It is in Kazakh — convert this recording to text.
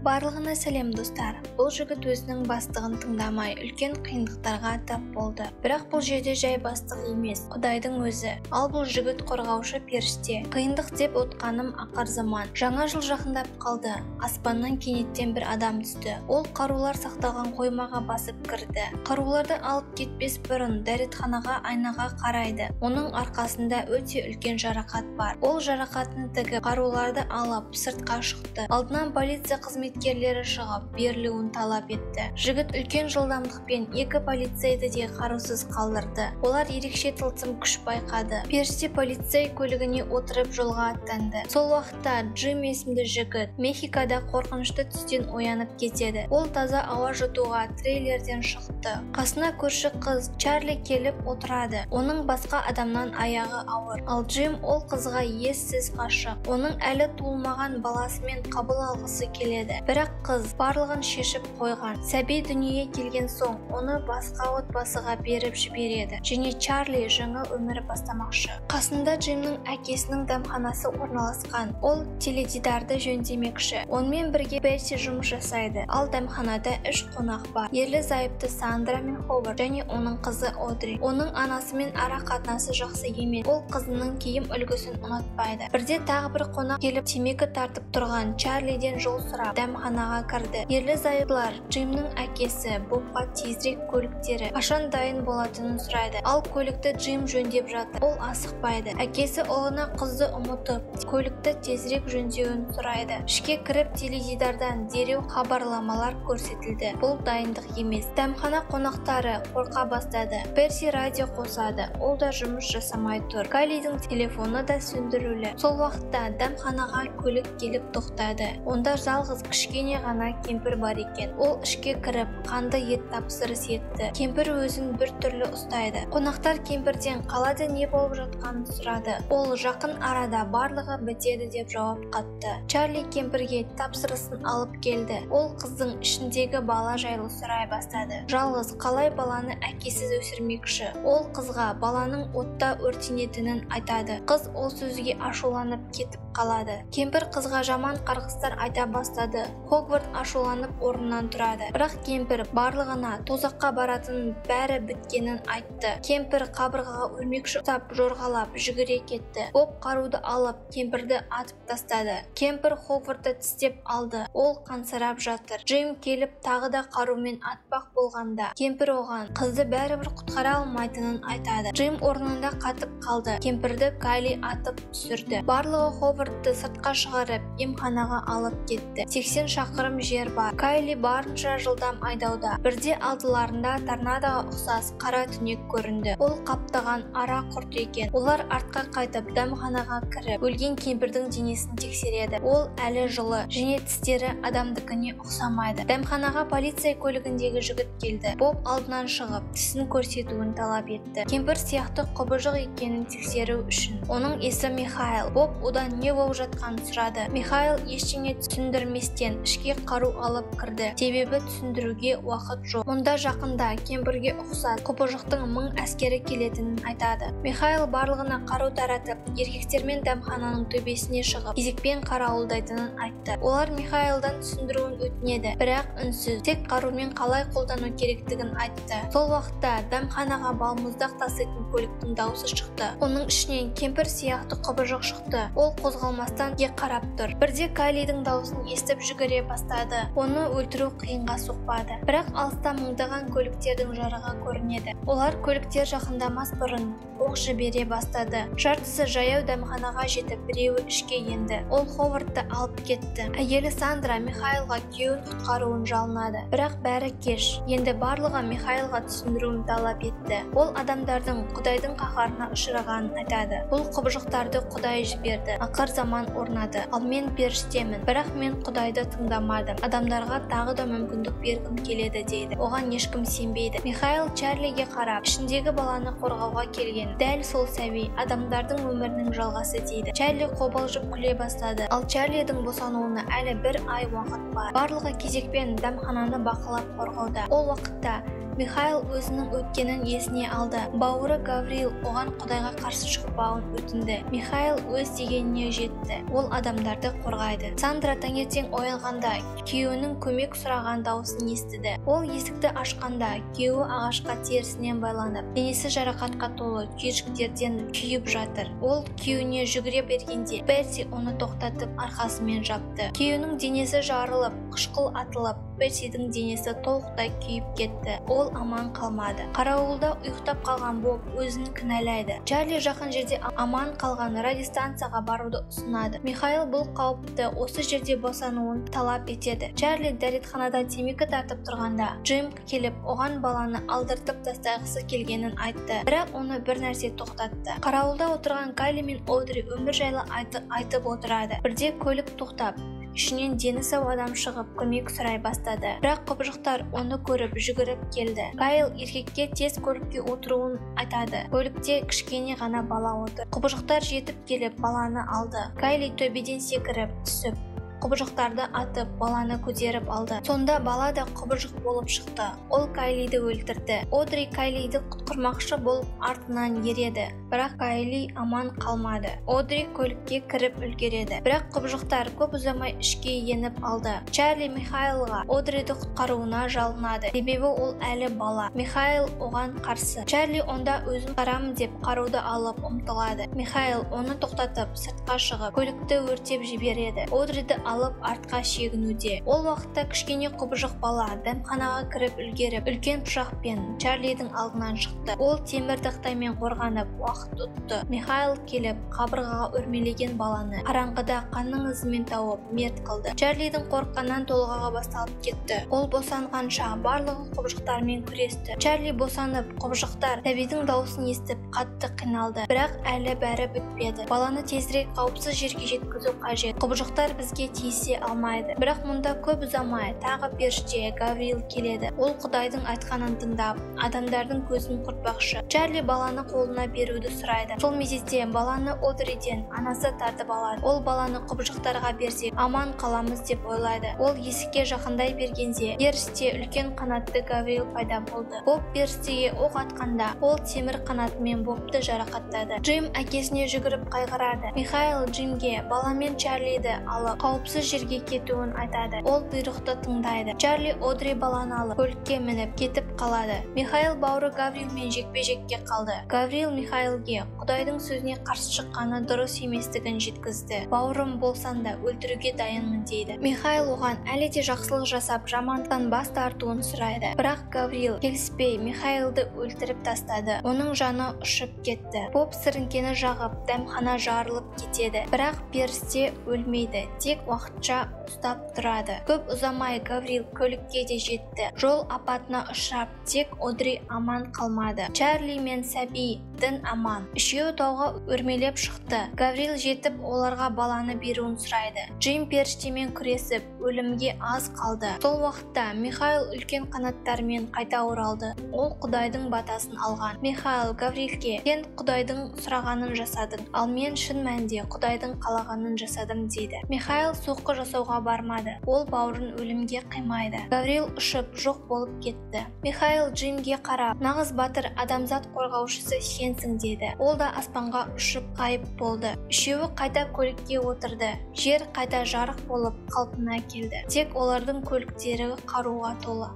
Барлығына сәлем достар. Бұл жігіт өзінің бастығын тыңдамай үлкен қиындықтарға тап болды. Бірақ бұл жерде жай бастық емес, Құдайдың өзі. Ал бұл жігіт қорғаушы періште. Қиындық деп отқаным ақыр заман. Жаңа жыл жақындап қалды. Аспаннан кенеттен бір адам түсті. Ол қарулар сақталған қоймаға басып кірді. Қаруларды алып кетпес бұрын дәретханаға айнаға қарайды. Оның арқасында өте үлкен жарақат бар. Ол жарақатын тігіп, қаруларды алып сыртқа шықты. Алдынан полиция қызметкерлері шығып, берілуін талап етті. Жігіт үлкен жылдамдықпен екі полицейді де қарусыз қалдырды. Олар ерекше тылсым күш байқады. Періште полицей көлігіне отырып жолға аттанды. Сол уақытта Джим есімді жігіт Мехикода қорқынышты түстен оянып кетеді. Ол таза ауа жұтуға трейлерден шықты. Қасына көрші қыз Чарли келіп отырады. Оның басқа адамнан аяғы ауыр. Ал Джим ол қызға ессіз ғашық. Оның әлі туылмаған баласымен қабыл алғысы келеді. Бірақ қыз барлығын шешіп қойған. Сәби дүниеге келген соң оны басқа отбасыға беріп жібереді. Және Чарли жаңа өмір бастамақшы. Қасында Джимнің әкесінің дәмханасы орналасқан. Ол теледидарды жөндемекші. Онымен бірге Бетси жұмыс жасайды. Ал дәмханада 3 қонақ бар. Ерлі зайыпты Сандра мен Ховард және оның қызы Одри. Оның анасымен ара қатынасы жақсы емес. Ол қызының киім үлгісін ұнатпайды. Бірде тағы бір қонақ келіп темекі тартып тұрған Чарлиден жол сұрап дәмханаға кірді. Ерлі зайыптылар Джимнің әкесі Бобқа тезірек көліктері қашан дайын болатынын сұрайды. Ал көлікті Джим жөндеп жатыр. Ол асықпайды. Әкесі ұлына қызды ұмытып, көлікті тезірек жөндеуін сұрайды. Ішке кіріп теледидардан дереу хабарламалар көрсетілді. Бұл дайындық емес. Дәмхана қонақтары қорқа бастады. Перси радио қосады. Ол да жұмыс жасамай тұр. Кайлидің телефоны да сөндірулі. Сол уақытта дәмханаға көлік келіп тоқтады. Онда жалғыз кішкене ғана кемпір бар екен. Ол ішке кіріп, қанды ет тапсырыс етті. Кемпір өзін бір түрлі ұстайды. Қонақтар кемпірден қалада не болып жатқанын сұрады. Ол жақын арада барлығы бітеді деп жауап қатты. Чарли кемпірге тапсырысын алып келді. Ол қыздың ішіндегі бала жайлы сұрай бастады. Жалғыз қалай баланы әкесіз өсірмекші. Ол қызға баланың отта өртенетінін айтады. Қыз ол сөзге ашуланып кетіп қалады. Кемпір қызға жаман қарғыстар айта бастады. Хогварт ашуланып орнынан тұрады. Бірақ кемпір барлығына тозаққа баратынын бәрі біткенін айтты. Кемпір қабырғаға өрмекші ұстап жорғалап жүгіре кетті. Боб қаруды алып кемпірді атып тастады. Кемпір Хогвартты тістеп алды. Ол қансырап жатыр. Джим келіп тағы да қарумен атпақ болғанда, кемпір оған қызды бәрібір құтқара алмайтынын айтады. Джим орнында қатып қалды. Кемпірді Кайли атып түсірді. Барлығы Хогвартты сыртқа шығарып емханаға алып кетті. 80 шақырым жер бар. Кайли барынша жылдам айдауда. Бірде алдыларында торнадоға ұқсас қара түнек көрінді. Ол қаптаған ара құрт екен. Олар артқа қайтып дәмханаға кіріп, өлген кемпірдің денесін тексереді. Ол әлі жылы, және тістері адамдыкіне ұқсамайды. Дәмханаға полиция көлігіндегі жігіт келді. Боб алдынан шығып, тісін көрсетуін талап етті. Кемпір сияқты құбыжық екенін тексеру үшін. Оның есі Михаил. Боб одан не болып жатқанын сұрады. Михаил ештеңе түсіндірместен ішке қару алып кірді. Себебі түсіндіруге уақыт жоқ. Мұнда жақында кемпірге ұқсас құбыжықтың 1000 әскері келетінін айтады. Михаил барлығына қару таратып, еркектермен дәмхананың төбесіне шығып, кезекпен қарауылдайтынын айтты. Олар Михаилдан түсіндіруін өтінеді, бірақ үнсіз, тек қарумен қалай қолдану керектігін айтты. Сол уақытта дәмханаға балмұздақ таситын көліктің дауысы шықты. Оның ішінен кемпір сияқты құбыжық шықты. Ол қозғалмастан қарап тұр. Бірде Кайлидің дауысын естіп жүгіре бастады. Оны өлтіру қиынға соқпады. Бірақ алыста мыңдаған көліктердің жарығы көрінеді. Олар көліктер жақындамас бұрын оқ жібере бастады. Жартысы жаяу дәмханаға жетіп, біреуі ішке енді. Ол Ховардты алып кетті. Әйелі Сандра Михаилға күйеуін құтқаруын жалынады. Бірақ бәрі кеш. Енді барлығы Михаилға түсіндіруін талап етті. Ол адамдардың Құдайдың қаһарына ұшырағанын айтады. Бұл құбыжықтарды Құдай жіберді. Ақыр заман орнады. Ал мен періштемін, бірақ мен Құдайды тыңдамадым. Адамдарға тағы да мүмкіндік бергім келеді дейді. Оған ешкім сенбейді. Михаил Чарлиге қарап, ішіндегі баланы қорғауға келген. Дәл сол сәби адамдардың өмірінің жалғасы дейді. Чарли қобалжып күле бастады. Ал Чарлидің босануына әлі 1 ай уақыт бар. Барлығы кезекпен дәмхананы бақылап қорғауда. Ол уақытта Михаил өзінің өткенін есіне алды. Бауыры Гавриил оған Құдайға қарсы шықпауын өтінді. Михаил өз дегеніне жетті. Ол адамдарды қорғайды. Сандра таңертең оянғанда күйеуінің көмек сұраған дауысын естіді. Ол есікті ашқанда күйеуі ағашқа терісінен байланып, денесі жарақатқа толы түйіршіктерден күйіп жатыр. Ол күйеуіне жүгіре бергенде Перси оны тоқтатып арқасымен жапты. Күйеуінің денесі жарылып, қышқыл атылып, Персидің денесі толықтай күйіп кетті. Ол аман қалмады. Қарауылда ұйықтап қалған Боб өзін кінәлайды. Чарли жақын жерде аман қалған радиостанцияға баруды ұсынады. Михаил бұл қауіпті осы жерде босануын талап етеді. Чарли дәретханада темекі тартып тұрғанда Джим келіп, оған баланы алдыртып тастағысы келгенін айтты. Бірақ оны бір нәрсе тоқтатты. Қарауылда отырған Кайли мен Одри өмір жайлы айтып отырады. Бірде көлік тоқтап, ішінен дені сау адам шығып көмек сұрай бастады. Бірақ құбыжықтар оны көріп жүгіріп келді. Кайл еркекке тез көлікке отыруын айтады. Көлікте кішкене ғана бала отыр. Құбыжықтар жетіп келіп баланы алды. Кайли төбеден секіріп түсіп, құбыжықтарды атып, баланы көтеріп алды. Сонда бала да құбыжық болып шықты. Ол Кайлиді өлтірді. Одри Кайлиді құтқармақшы болып артынан ереді. Бірақ Кайли аман қалмады. Одри көлікке кіріп үлгереді. Бірақ құбыжықтар көп ұзамай ішке еніп алды. Чарли Михаилға Одриді құтқаруына жалынады. Себебі ол әлі бала. Михаил оған қарсы. Чарли онда өзін қарамын деп қаруды алып ұмтылады. Михаил оны тоқтатып, сыртқа шығып, көлікті өртеп жібереді. Одриді алып артқа шегінуде. Ол уақытта кішкене құбыжық бала дәмханаға кіріп үлгеріп, үлкен пышақпен Чарлидің алдынан шықты. Ол темір тақтаймен қорғанып, уақыт ұтты. Михаил келіп, қабырғаға өрмелеген баланы қараңғыда қанның ізімен тауып, мерт қылды. Чарлидің қорыққаннан толғағы басталып кетті. Ол босанғанша барлығы құбыжықтармен күресті. Чарли босанып, құбыжықтар сәбидің дауысын естіп, қатты қиналды. Бірақ әлі бәрі бітпеді. Баланы тезірек қауіпсіз жерге жеткізу қажет. Құбыжықтар бізге тиісе алмайды. Бірақ мұнда көп ұзамай тағы періште Гавриил келеді. Ол Құдайдың айтқанын тыңдап, адамдардың көзін құртпақшы. Чарли баланы қолына беруді сұрайды. Сол мезетте баланы Одриден анасы тартып алады. Ол баланы құбыжықтарға берсе, аман қаламыз деп ойлайды. Ол есікке жақындай бергенде, періште үлкен қанатты Гавриил пайда болды. Боб періштеге оқ атқанда, ол темір қанатымен Бобты жарақаттады. Джим әкесіне жүгіріп қайғырады. Михаил Джимге баламен Чарлиді алып қауіпсіз жерге кетуін айтады. Ол бұйрықты тыңдайды. Чарли Одри баланы алып көлікке мініп кетіп қалады. Михаил бауыры Гавриилмен жекпе-жекке қалды. Гавриил Михаилге Құдайдың сөзіне қарсы шыққаны дұрыс еместігін жеткізді. Бауырым болсан да өлтіруге дайынмын дейді. Михаил оған әлі де жақсылық жасап, жамандықтан бас тартуын сұрайды. Бірақ Гавриил келіспей Михаилды өлтіріп тастады. Оның жаны ұшып кетті. Боб сіріңкені жағып, дәмхана жарылып кетеді. Бірақ періште өлмейді. Тек уақытша ұстап тұрады. Көп ұзамай Гавриил көлікке де жетті. Жол апатына ұшырап, тек Одри аман қалмады. Чарли мен сәби дін аман. Үшеуі тауға өрмелеп шықты. Гавриил жетіп, оларға баланы беруін сұрайды. Джим періштемен күресіп, өлімге аз қалды. Сол уақытта Михаил үлкен қанаттармен қайта оралды. Ол Құдайдың батасын алған. Михаил Гавриилге, сен Құдайдың сұрағанын жасадың, ал мен шын мәнінде Құдайдың қалағанын жасадым дейді. Михаил соққы жасауға бармады. Ол бауырын өлімге қимайды. Гавриил ұшып жоқ болып кетті. Михаил Джимге қарап, нағыз батыр адамзат қорғаушысы сенсің деді. Ол да аспанға ұшып ғайып болды. Үшеуі қайта көлікке отырды. Жер қайта жарық болып қалпына келді. Тек олардың көліктері қаруға толы.